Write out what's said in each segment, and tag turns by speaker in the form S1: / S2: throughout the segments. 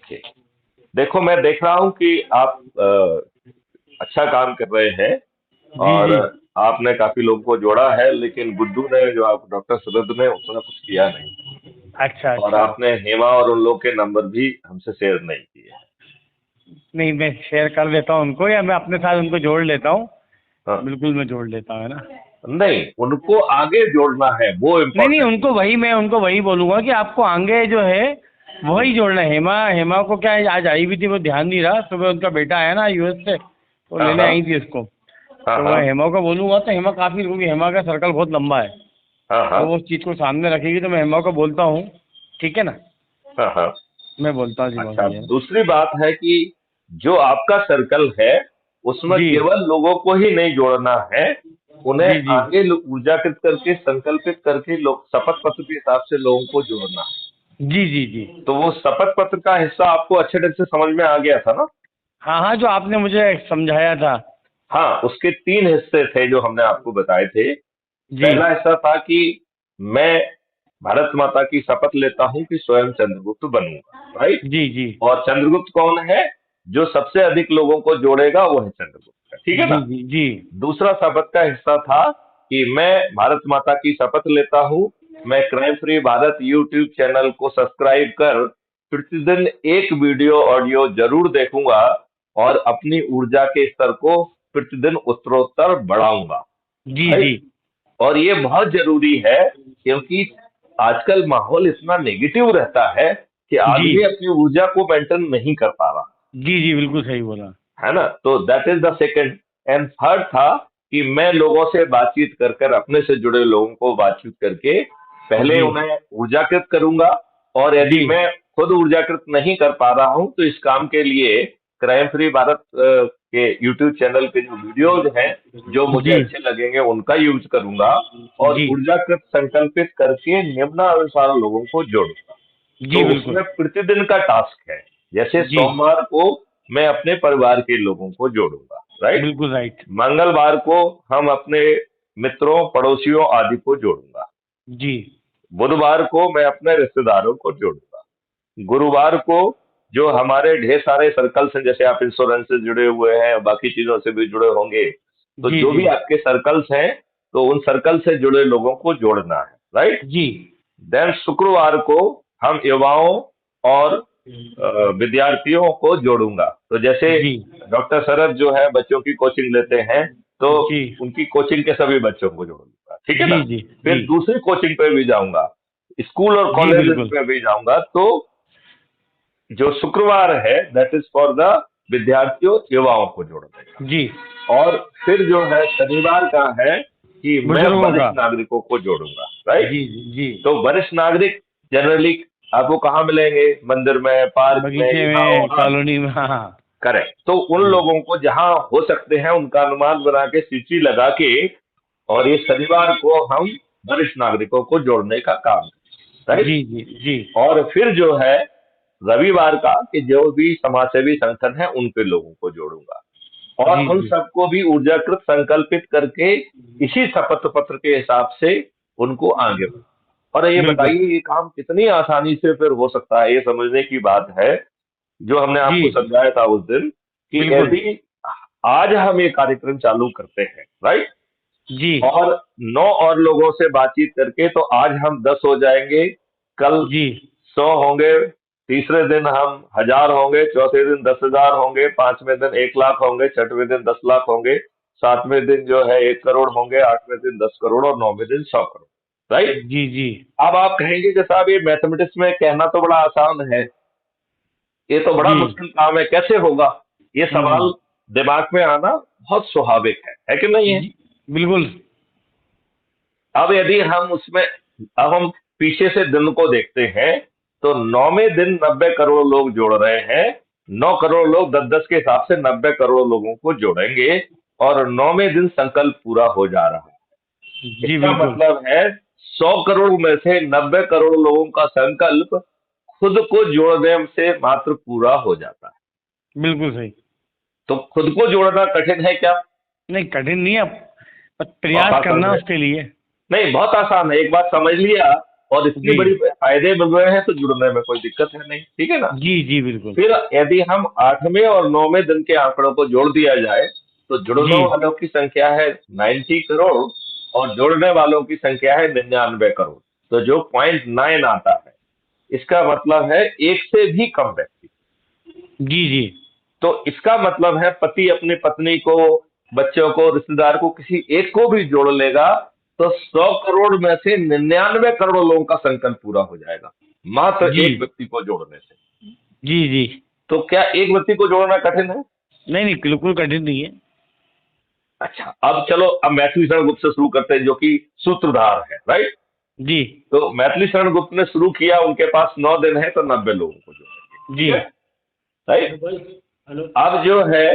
S1: Okay. देखो, मैं देख रहा हूँ कि आप अच्छा काम कर रहे हैं,
S2: जी
S1: और
S2: जी।
S1: आपने काफी लोगों को जोड़ा है, लेकिन गुड्डू ने, जो आप डॉक्टर शरद ने, उतना कुछ किया नहीं।
S2: अच्छा
S1: और
S2: अच्छा।
S1: आपने हेमा और उन लोग के नंबर भी हमसे शेयर नहीं किए हैं।
S2: नहीं, मैं शेयर कर देता हूँ उनको, या मैं अपने साथ उनको जोड़ लेता हूँ।
S1: हाँ।
S2: बिल्कुल मैं जोड़ लेता हूँ, है ना।
S1: नहीं, उनको आगे जोड़ना है, वो
S2: नहीं नहीं,
S1: इम्पोर्टेंट है।
S2: उनको वही बोलूंगा कि आपको आगे जो है
S1: हम्म।
S2: वही जोड़ना है। हेमा हेमा को क्या है, आज आई भी थी, वो ध्यान नहीं रहा। सुबह उनका बेटा आया ना यूएस से, वो
S1: हाँ
S2: लेने
S1: हाँ
S2: आई थी उसको।
S1: हाँ
S2: तो
S1: हाँ
S2: मैं हेमा को बोलूंगा तो हेमा काफ़ी, क्योंकि हेमा का सर्कल बहुत लंबा है,
S1: हाँ हाँ
S2: तो वो उस चीज़ को सामने रखेगी। तो मैं हेमा को बोलता हूँ, ठीक है ना।
S1: हाँ हाँ।
S2: मैं बोलता हूँ जी, बहुत
S1: अच्छा,
S2: बढ़िया।
S1: दूसरी बात है कि जो आपका सर्कल है, उसमें
S2: जी
S1: केवल लोगों को ही नहीं जोड़ना है, उन्हें
S2: जी जी
S1: आगे ऊर्जाकृत करके, संकल्पित करके, लोग शपथ पत्र के हिसाब से लोगों को जोड़ना है।
S2: जी जी जी।
S1: तो वो शपथ पत्र का हिस्सा आपको अच्छे ढंग से समझ में आ गया था ना?
S2: हाँ हाँ, जो आपने मुझे समझाया था।
S1: हाँ, उसके तीन हिस्से थे जो हमने आपको बताए थे।
S2: जी
S1: पहला हिस्सा था कि मैं भारत माता की शपथ लेता हूं कि स्वयं चंद्रगुप्त बनूंगा, राइट?
S2: जी जी
S1: और चंद्रगुप्त कौन है? जो सबसे अधिक लोगों को जोड़ेगा वो है चंद्रगुप्त, ठीक है
S2: जी
S1: ना?
S2: जी जी
S1: दूसरा शपथ का हिस्सा था कि मैं भारत माता की शपथ लेता हूं, मैं crime free Bharat YouTube channel को सब्सक्राइब कर प्रतिदिन एक वीडियो ऑडियो जरूर देखूंगा, और अपनी ऊर्जा के स्तर को प्रतिदिन उत्तरोत्तर बढ़ाऊंगा,
S2: जी जी।
S1: राइट? और ये बहुत जरूरी है, क्योंकि आजकल माहौल इतना नेगेटिव रहता है कि
S2: जी
S1: आदमी अपनी ऊर्जा को मेंटेन नहीं कर पा रहा,
S2: जी जी, बिल्कुल सही बोला।
S1: है ना? तो that is the second. And third था कि मैं लोगों से बातचीत कर कर, अपने से जुड़े लोगों को बातचीत करके पहले
S2: जी
S1: उन्हें ऊर्जाकृत करूंगा, और
S2: जी
S1: यदि मैं खुद ऊर्जाकृत नहीं कर पा रहा हूं तो इस काम के लिए क्राइम फ्री भारत के यूट्यूब चैनल के जो वीडियोज हैं, जो मुझे
S2: जी
S1: अच्छे लगेंगे उनका यूज करूंगा, और
S2: जी
S1: ऊर्जाकृत संकल्पित करके निम्नानुसार लोगों को जोड़ूंगा।
S2: जी,
S1: तो
S2: बिल्कुल।
S1: उसमें प्रतिदिन का टास्क है। जैसे
S2: जी,
S1: सोमवार को मैं अपने परिवार के लोगों को जोड़ूंगा, राइट?
S2: बिल्कुल राइट।
S1: मंगलवार को हम अपने मित्रों, पड़ोसियों आदि को जोड़ूंगा।
S2: जी
S1: बुधवार को मैं अपने रिश्तेदारों को जोड़ूंगा। गुरुवार को जो हमारे ढेर सारे सर्कल्स हैं, जैसे आप इंश्योरेंस से जुड़े हुए हैं, बाकी चीजों से भी जुड़े होंगे, तो
S2: जी
S1: जो
S2: जी
S1: भी आपके सर्कल्स हैं, तो उन सर्कल से जुड़े लोगों को जोड़ना है, राइट?
S2: जी
S1: देन शुक्रवार को हम युवाओं और विद्यार्थियों को जोड़ूंगा। तो जैसे
S2: जी
S1: डॉक्टर शरद जो है बच्चों की कोचिंग लेते हैं, तो
S2: जी
S1: उनकी कोचिंग के सभी बच्चों को जोड़ूंगा, ठीक है ना?
S2: जी जी
S1: फिर
S2: जी
S1: दूसरी कोचिंग पे भी जाऊंगा, स्कूल और
S2: जी,
S1: कॉलेज
S2: बिल्कुल।
S1: पे भी जाऊंगा। तो जो शुक्रवार है, दैट इज फॉर द विद्यार्थियों, युवाओं को जोड़ने का।
S2: जी,
S1: और फिर जो है शनिवार का है कि मैं
S2: बुजुर्गों का।
S1: वरिष्ठ नागरिकों को जोड़ूंगा, राइट?
S2: जी जी जी।
S1: तो वरिष्ठ नागरिक जनरली आपको कहाँ मिलेंगे? मंदिर में, पार्क में,
S2: बगीचे
S1: यहाँ
S2: में,
S1: वहाँ।
S2: कॉलोनी में, हाँ हाँ।
S1: करेक्ट। तो उन
S2: जी
S1: लोगों को जहाँ हो सकते हैं उनका अनुमान बना के, सूची लगा के, और ये शनिवार को हम वरिष्ठ नागरिकों को जोड़ने का काम करें, राइट?
S2: जी जी जी
S1: और फिर जो है रविवार का, कि जो भी समाजसेवी संगठन है उनके लोगों को जोड़ूंगा, और
S2: जी
S1: उन
S2: जी
S1: सबको भी ऊर्जाकृत संकल्पित करके इसी शपथ पत्र के हिसाब से उनको आगे बढ़ा। और ये
S2: बिल्कुल।
S1: बताइए, ये काम कितनी आसानी से फिर हो सकता है? ये समझने की बात है, जो हमने
S2: जी,
S1: आपको समझाया था उस दिन, कि
S2: बिल्कुल।
S1: यदि आज हम ये कार्यक्रम चालू करते हैं, राइट,
S2: जी
S1: और 9 और लोगों से बातचीत करके, तो आज हम 10 हो जाएंगे, कल
S2: जी
S1: 100 होंगे, तीसरे दिन हम 1000 होंगे, चौथे दिन 10,000 होंगे, पांचवें दिन 1 लाख होंगे, छठवें दिन 10 लाख होंगे, सातवें दिन जो है 1 करोड़ होंगे, आठवें दिन 10 करोड़, और नौवें दिन 100 करोड़, राइट?
S2: जी जी
S1: अब आप कहेंगे कि साहब ये मैथमेटिक्स में कहना तो बड़ा आसान है, ये तो बड़ा
S2: जी।
S1: मुश्किल काम है, कैसे होगा? ये
S2: हम्म।
S1: सवाल दिमाग में आना बहुत स्वाभाविक है कि नहीं है?
S2: जी, बिल्कुल।
S1: अब यदि हम उसमें, अब हम पीछे से दिन को देखते हैं, तो 9वें दिन 90 करोड़ लोग जोड़ रहे हैं। 9 करोड़ लोग 10-10 के हिसाब से 90 करोड़ लोगों को जोड़ेंगे, और 9वें दिन संकल्प पूरा हो जा रहा है।
S2: जी,
S1: इसका
S2: बिल्कुल।
S1: मतलब है 100 करोड़ में से 90 करोड़ लोगों का संकल्प खुद को जोड़ने से मात्र पूरा हो जाता है।
S2: बिल्कुल सही।
S1: तो खुद को जोड़ना कठिन है क्या?
S2: नहीं, कठिन नहीं है, बस
S1: बहुत
S2: प्रयास
S1: आसान
S2: करना
S1: है।
S2: उसके लिए।
S1: नहीं, बहुत आसान है, एक बात समझ लिया और इतनी
S2: जी
S1: बड़ी फायदे मिल रहे हैं तो जुड़ने में कोई दिक्कत है नहीं, ठीक है ना।
S2: जी जी बिल्कुल।
S1: फिर यदि हम 8वें और 9वें दिन के आंकड़ों को जोड़ दिया जाए तो जुड़ने
S2: जी
S1: वालों की संख्या है 90 करोड़ और जोड़ने वालों की संख्या है 99 करोड़। तो जो 0.9 आता है इसका मतलब है एक से भी कम व्यक्ति।
S2: जी जी
S1: तो इसका मतलब है पति अपनी पत्नी को, बच्चों को, रिश्तेदार को, किसी एक को भी जोड़ लेगा तो 100 करोड़ में से 99 करोड़ लोगों का संकल्प पूरा हो जाएगा, मात्र
S2: जी
S1: एक व्यक्ति को जोड़ने से।
S2: जी जी।
S1: तो क्या एक व्यक्ति को जोड़ना कठिन है?
S2: नहीं नहीं, बिल्कुल कठिन नहीं है।
S1: अच्छा, अब चलो, अब मैथिली शरण गुप्त से शुरू करते हैं जो कि सूत्रधार है, राइट।
S2: जी
S1: तो मैथिली शरण गुप्त ने शुरू किया, उनके पास 9 दिन है तो 90 लोगों को जोड़ेंगे, ठीक
S2: जी।
S1: है, राइट। अब जो है,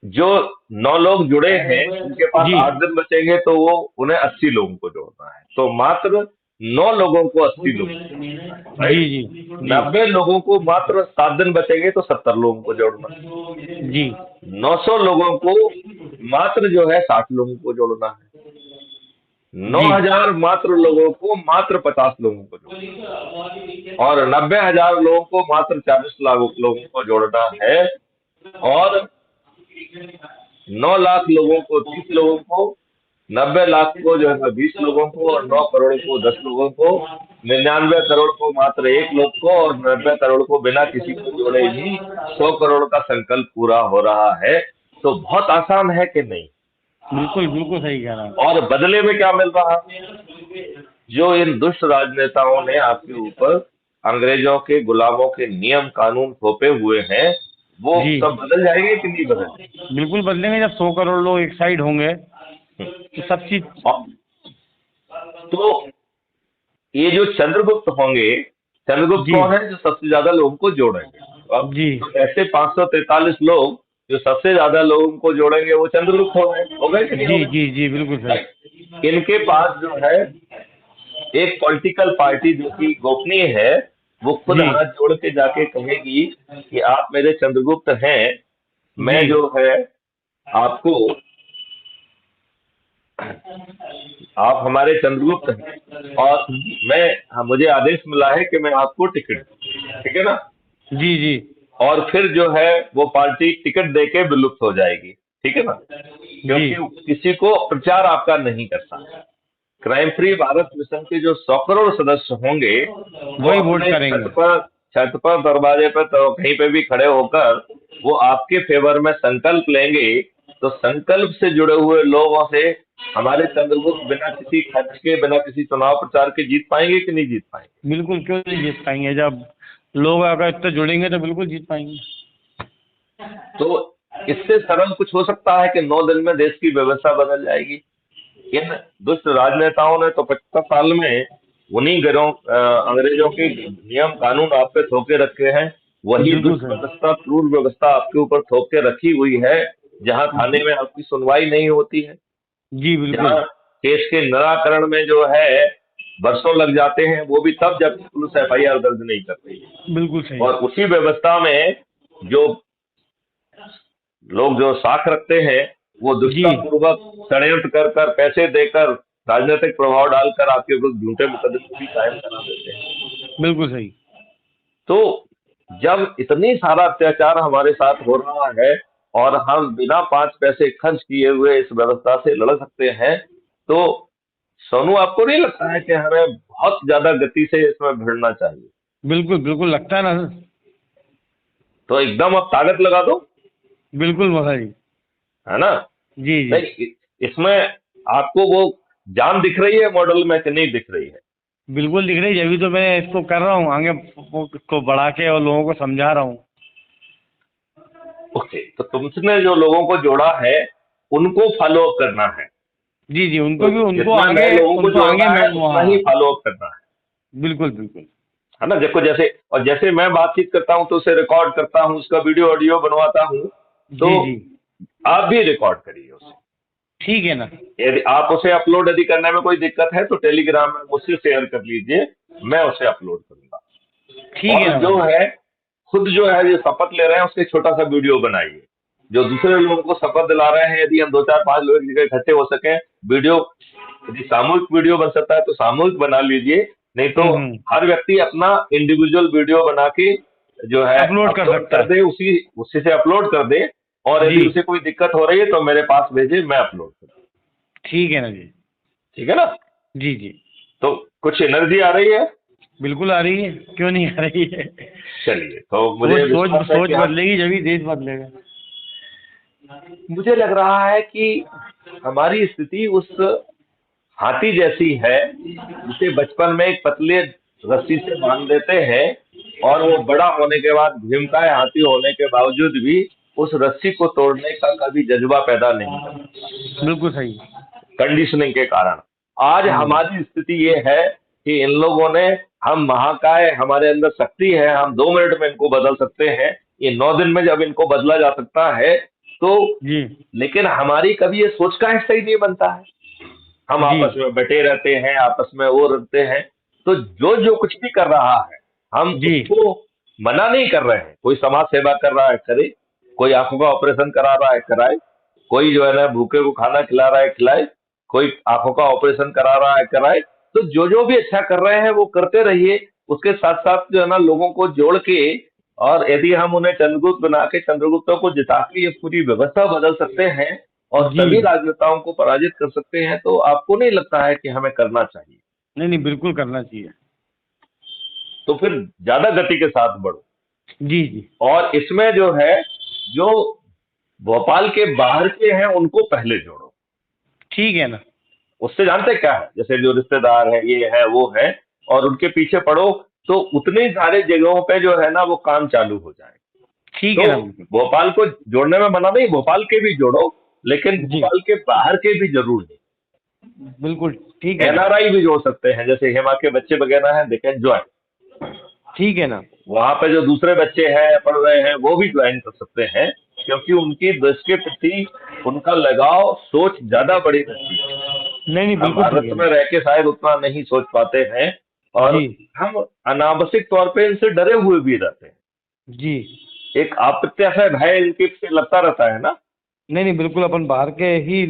S1: जो 9 लोग जुड़े हैं उनके पास
S2: जी
S1: 8 दिन बचेंगे तो वो उन्हें 80 लोगों को जोड़ना है। तो मात्र 9 लोगों को 80 लोगों को जोड़ना है,
S2: जी
S1: राइट।
S2: जी जी
S1: 90 लोगों को मात्र 7 दिन बचेंगे तो 70 लोगों को जोड़ना है।
S2: जी
S1: 900 लोगों को मात्र जो है 60 लोगों को जोड़ना है।
S2: जी
S1: 9,000 मात्र लोगों को मात्र 50 लोगों को जोड़ना है और 90,000 लोगों को मात्र 40 लाख लोगों को जोड़ना है और 9 लाख लोगों को 30 लोगों को, 90 लाख को जो है 20 लोगों को और 9 करोड़ को 10 लोगों को, 99 करोड़ को मात्र एक लोग को और 90 करोड़ को बिना किसी को जोड़े ही 100 करोड़ का संकल्प पूरा हो रहा है। तो बहुत आसान है कि नहीं?
S2: बिल्कुल बिल्कुल सही कह रहा हूँ।
S1: और बदले में क्या मिल रहा है? जो इन दुष्ट राजनेताओं ने आपके ऊपर अंग्रेजों के गुलामों के नियम कानून थोपे हुए हैं वो
S2: जी
S1: सब बदल जाएंगे कि नहीं बदलेंगे?
S2: बिल्कुल बदलेंगे, जब 100 करोड़ लोग एक साइड होंगे तो सब चीज।
S1: और तो ये जो चंद्रगुप्त होंगे, चंद्रगुप्त
S2: जी
S1: कौन है? जो सबसे ज्यादा लोगों को जोड़ेंगे। अब
S2: जी
S1: तो ऐसे 543 लोग जो सबसे ज्यादा लोगों को जोड़ेंगे वो चंद्रगुप्त हो गए कि नहीं हो
S2: जी
S1: गए?
S2: जी जी बिल्कुल सही।
S1: राइट। इनके पास जो है एक पॉलिटिकल पार्टी जो कि गोपनीय है वो खुद
S2: जी
S1: हाथ जोड़ के जाके कहेगी कि आप मेरे चंद्रगुप्त हैं,
S2: जी
S1: मैं जो है आपको, आप हमारे चंद्रगुप्त हैं और मैं, हाँ, मुझे आदेश मिला है कि मैं आपको टिकट दूं, ठीक है ना।
S2: जी जी
S1: और फिर जो है वो पार्टी टिकट देके विलुप्त हो जाएगी, ठीक है ना,
S2: जी
S1: क्योंकि किसी को प्रचार आपका नहीं करता। क्राइम फ्री भारत मिशन के जो 100 करोड़ सदस्य होंगे वो
S2: वही वोट
S1: अपने
S2: करेंगे।
S1: छत पर, दरवाजे पर, तो कहीं पे भी खड़े होकर वो आपके फेवर में संकल्प लेंगे। तो संकल्प से जुड़े हुए लोगों से हमारे चंद्रगुप्त बिना किसी खर्च के, बिना किसी चुनाव प्रचार के जीत पाएंगे कि नहीं जीत पाएंगे?
S2: बिल्कुल, क्यों नहीं जीत पाएंगे, जब लोग अगर इतने जुड़ेंगे तो बिल्कुल जीत पाएंगे।
S1: तो इससे सरल कुछ हो सकता है कि 9 दिन में देश की व्यवस्था बदल जाएगी। इन दुष्ट राजनेताओं ने तो 75 साल में उन्हीं अंग्रेजों के नियम कानून आप पे थोपे रखे हैं। वही
S2: बिल्कुल
S1: दुष्ट
S2: सही।
S1: व्यवस्था, क्रूर व्यवस्था आपके ऊपर थोप के रखी हुई है, जहां थाने में आपकी सुनवाई नहीं होती है,
S2: जी बिल्कुल।
S1: जहां केस के निराकरण में जो है वर्षों लग जाते हैं, वो भी तब जब पुलिस FIR दर्ज नहीं करती है।
S2: बिल्कुल सही।
S1: और उसी व्यवस्था में जो लोग जो साख रखते हैं वो
S2: जी
S1: दुष्टापूर्वक षड्यंत्र कर कर, पैसे देकर, राजनीतिक प्रभाव डालकर आपके विरुद्ध झूठे मुकदमे भी कायम करा देते हैं।
S2: बिल्कुल सही।
S1: तो जब इतनी सारा अत्याचार हमारे साथ हो रहा है और हम बिना 5 पैसे खर्च किए हुए इस व्यवस्था से लड़ सकते हैं, तो सोनू आपको नहीं लगता है कि हमें बहुत ज्यादा गति से इसमें भिड़ना चाहिए?
S2: बिल्कुल बिल्कुल लगता है ना।
S1: तो एकदम अब ताकत लगा दो,
S2: बिल्कुल भाई।
S1: है ना।
S2: जी जी
S1: नहीं, इसमें आपको वो जान दिख रही है मॉडल में कि नहीं दिख रही है?
S2: बिल्कुल दिख रही है, अभी तो मैं इसको कर रहा हूँ आगे को बढ़ा के और लोगों को समझा रहा हूँ।
S1: ओके, तो तुमने जो लोगों को जोड़ा है उनको फॉलो अप करना है।
S2: जी जी,
S1: तो जितना नए लोगों को जोड़ना है उतना ही
S2: हाँ
S1: फॉलो अप करना
S2: बिल्कुल बिल्कुल।
S1: है ना। देखो, जैसे और जैसे मैं बातचीत करता हूँ तो उसे रिकॉर्ड करता हूँ, उसका वीडियो ऑडियो बनवाता हूँ, तो
S2: जी जी
S1: आप भी रिकॉर्ड करिए उसे।
S2: ठीक है ना।
S1: यदि आप उसे अपलोड यदि करने में कोई दिक्कत है तो टेलीग्राम में मुझसे शेयर कर लीजिए, मैं उसे अपलोड करूंगा।
S2: ठीक है
S1: और
S2: ना
S1: जो
S2: भाई।
S1: है, खुद जो है ये शपथ ले रहे हैं उसके छोटा सा वीडियो बनाइए, जो दूसरे लोगों को शपथ दिला रहे हैं, यदि हम 2 4 5 लोग एक जगह इकट्ठे हो सके, वीडियो यदि सामूहिक वीडियो बन सकता है तो सामूहिक बना लीजिए, नहीं तो हर व्यक्ति अपना इंडिविजुअल वीडियो बना के जो है
S2: अपलोड कर सकता
S1: कर दे, उसी से अपलोड कर दे, और यदि
S2: जी।
S1: उसे कोई दिक्कत हो रही है तो मेरे पास भेजे, मैं अपलोड कर दूं।
S2: ठीक है ना जी।
S1: ठीक है ना?
S2: जी जी।
S1: तो कुछ एनर्जी आ रही है?
S2: बिल्कुल आ रही है, क्यों नहीं आ रही है।
S1: चलिए, तो मुझे
S2: सोच
S1: विश्वास है
S2: सोच
S1: कि आप,
S2: बदलेगी जब ही देश बदलेगा।
S1: मुझे लग रहा है कि हमारी स्थिति उस हाथी जैसी है जिसे बचपन में एक पतले रस्सी से बांध देते हैं, और वो बड़ा होने के बाद भीमकाय हाथी होने के बावजूद भी उस रस्सी को तोड़ने का कभी जज्बा पैदा नहीं करता,
S2: बिल्कुल सही।
S1: कंडीशनिंग के कारण। आज हमारी स्थिति ये है कि इन लोगों ने, हम महाकाय, हमारे अंदर शक्ति है, हम 2 मिनट में इनको बदल सकते हैं, ये 9 दिन में जब इनको बदला जा सकता है तो,
S2: जी
S1: लेकिन हमारी कभी ये सोच का हिस्सा ही नहीं बनता है। हम
S2: जी
S1: आपस में बटे रहते हैं, आपस में वो रहते हैं, तो जो जो कुछ भी कर रहा है हम
S2: जी
S1: उसको मना नहीं कर रहे हैं। कोई समाज सेवा कर रहा है, करे, कोई आंखों का ऑपरेशन करा रहा है, कराए, कोई जो है ना भूखे को खाना खिला रहा है, खिलाए, कोई आंखों का ऑपरेशन करा रहा है, कराए। तो जो जो भी अच्छा कर रहे हैं वो करते रहिए, उसके साथ साथ जो है ना लोगों को जोड़ के, और यदि हम उन्हें चंद्रगुप्त बना के चंद्रगुप्तों को जिता के ये पूरी व्यवस्था बदल सकते हैं और
S2: जी।
S1: सभी राजनेताओं को पराजित कर सकते हैं, तो आपको नहीं लगता है कि हमें करना चाहिए?
S2: नहीं नहीं, बिल्कुल करना चाहिए।
S1: तो फिर ज्यादा गति के साथ बढ़ो।
S2: जी जी।
S1: और इसमें जो है, जो भोपाल के बाहर के हैं उनको पहले जोड़ो।
S2: ठीक है ना।
S1: उससे जानते क्या है, जैसे जो रिश्तेदार है, ये है, वो है, और उनके पीछे पड़ो, तो उतनी सारे जगहों पे जो है ना वो काम चालू हो जाए।
S2: ठीक
S1: तो
S2: है ना। बिल्कुल।
S1: भोपाल को जोड़ने में मना नहीं, भोपाल के भी जोड़ो, लेकिन
S2: जी
S1: भोपाल के बाहर के भी जरूर नहीं।
S2: बिल्कुल ठीक है ना।
S1: एनआरआई भी जोड़ सकते हैं, जैसे हेमा के बच्चे वगैरह हैं, दे कैन ज्वाइन।
S2: ठीक है ना।
S1: वहां पे जो दूसरे बच्चे हैं पढ़ रहे हैं वो भी ज्वाइन कर सकते हैं, क्योंकि उनकी देश के प्रति उनका लगाव, सोच ज्यादा बड़ी रहती है।
S2: नहीं नहीं,
S1: हम
S2: बिल्कुल ठीक
S1: भारत
S2: है
S1: में
S2: ना।
S1: रह के शायद उतना नहीं सोच पाते हैं, और
S2: जी
S1: हम अनावश्यक तौर पे इनसे डरे हुए भी रहते हैं।
S2: जी।
S1: एक अप्रत्याशा भय इनके पीछे लगता रहता है ना।
S2: नहीं नहीं, बिल्कुल अपन बाहर के ही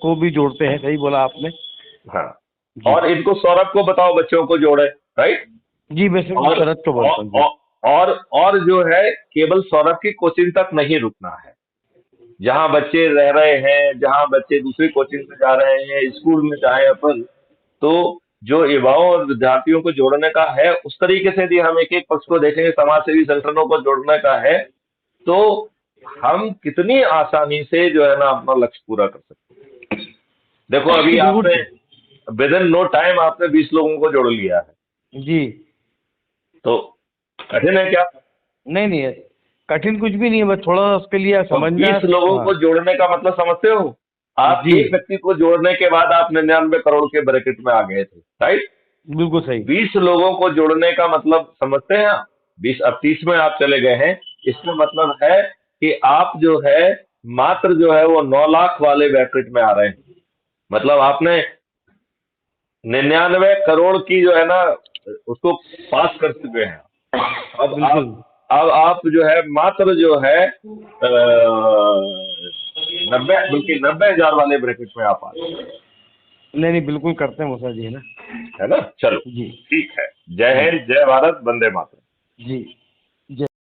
S2: को भी जोड़ते हैं, सही बोला आपने।
S1: हाँ,
S2: जी
S1: और इनको, सौरभ को बताओ बच्चों को जोड़े, राइट।
S2: जी, वैसे
S1: और
S2: शरद को बोलता हूँ जी।
S1: और जो है, केवल सौरभ की कोचिंग तक नहीं रुकना है। जहाँ बच्चे रह रहे हैं, जहाँ बच्चे दूसरी कोचिंग में जा रहे हैं, स्कूल में जाए अपन, तो जो युवाओं और विद्यार्थियों को जोड़ने का है, उस तरीके से यदि हम एक एक पक्ष को देखेंगे, समाज सेवी संगठनों को जोड़ने का है, तो हम कितनी आसानी से जो है ना अपना लक्ष्य पूरा कर सकते हैं। देखो अभी आपने
S2: बिल्कुल।
S1: विद इन नो टाइम आपने 20 लोगों को जोड़ लिया है,
S2: जी।
S1: तो कठिन है क्या?
S2: नहीं नहीं, कठिन कुछ भी नहीं है, बस थोड़ा उसके लिए
S1: तो
S2: समझना।
S1: 20 लोगों
S2: हाँ
S1: को जोड़ने का मतलब समझते हो? आप
S2: जी,
S1: एक व्यक्ति को जोड़ने के बाद आप 99 करोड़ के ब्रैकेट में आ गए थे, राइट।
S2: बिल्कुल सही।
S1: 20 लोगों को जोड़ने का मतलब समझते हैं आप? 20, अब 30 में आप चले गए हैं, इसका मतलब है कि आप जो है मात्र जो है वो 9 लाख वाले ब्रैकेट में आ रहे हैं। मतलब आपने 99 करोड़ की जो है ना उसको पास कर चुके हैं। अब
S2: बिल्कुल।
S1: आप अब आप जो है मात्र जो है 90, बल्कि 90,000 वाले ब्रैकेट में आप आ रहे
S2: नहीं नहीं, बिल्कुल करते हैं मूसा जी, है ना।
S1: हैं, है ना? चलो,
S2: जी
S1: ठीक है। जय
S2: जी
S1: हिंद, जय भारत, वंदे मातरम।
S2: जी।